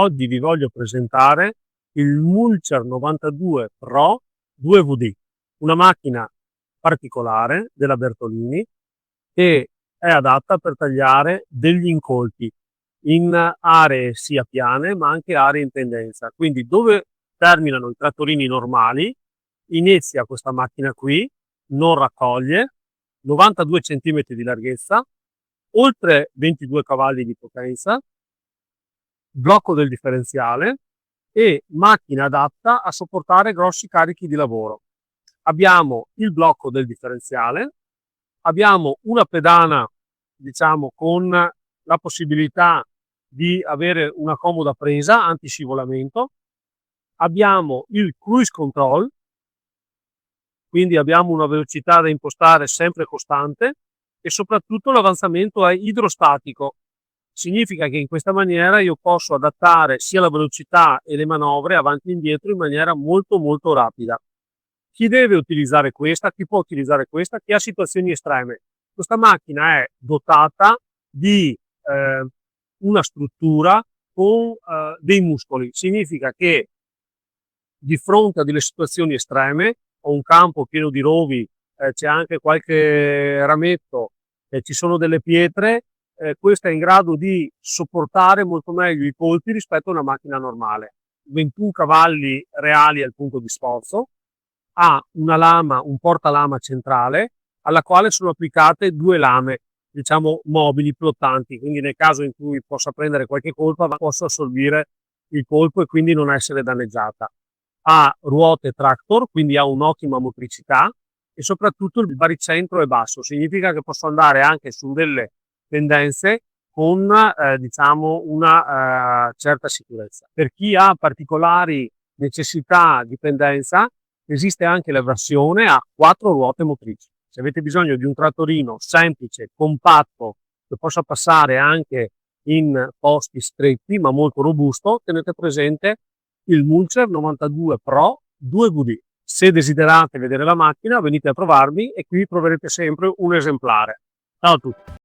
Oggi vi voglio presentare il Mulcher 92 Pro 2VD, una macchina particolare della Bertolini che è adatta per tagliare degli incolti in aree sia piane ma anche aree in pendenza. Quindi dove terminano i trattorini normali inizia questa macchina qui, non raccoglie, 92 cm di larghezza, oltre 22 cavalli di potenza, blocco del differenziale e macchina adatta a sopportare grossi carichi di lavoro. Abbiamo il blocco del differenziale, abbiamo una pedana, diciamo, con la possibilità di avere una comoda presa anti-scivolamento, abbiamo il cruise control, quindi abbiamo una velocità da impostare sempre costante e soprattutto l'avanzamento è idrostatico. Significa che in questa maniera io posso adattare sia la velocità e le manovre avanti e indietro in maniera molto rapida. Chi deve utilizzare questa? Chi può utilizzare questa? Chi ha situazioni estreme. Questa macchina è dotata di una struttura con dei muscoli. Significa che di fronte a delle situazioni estreme, ho un campo pieno di rovi, c'è anche qualche rametto, ci sono delle pietre, questa è in grado di sopportare molto meglio i colpi rispetto a una macchina normale. 21 cavalli reali al punto di sforzo, ha una lama, un portalama centrale, alla quale sono applicate due lame, diciamo mobili, flottanti, quindi nel caso in cui possa prendere qualche colpo posso assorbire il colpo e quindi non essere danneggiata. Ha ruote tractor, quindi ha un'ottima motricità e soprattutto il baricentro è basso, significa che posso andare anche su delle pendenze con diciamo una certa sicurezza. Per chi ha particolari necessità di pendenza esiste anche la versione a 4 ruote motrici. Se avete bisogno di un trattorino semplice, compatto, che possa passare anche in posti stretti ma molto robusto, tenete presente il Mulcher 92 Pro 2VD. Se desiderate vedere la macchina venite a trovarmi e qui troverete sempre un esemplare. Ciao a tutti!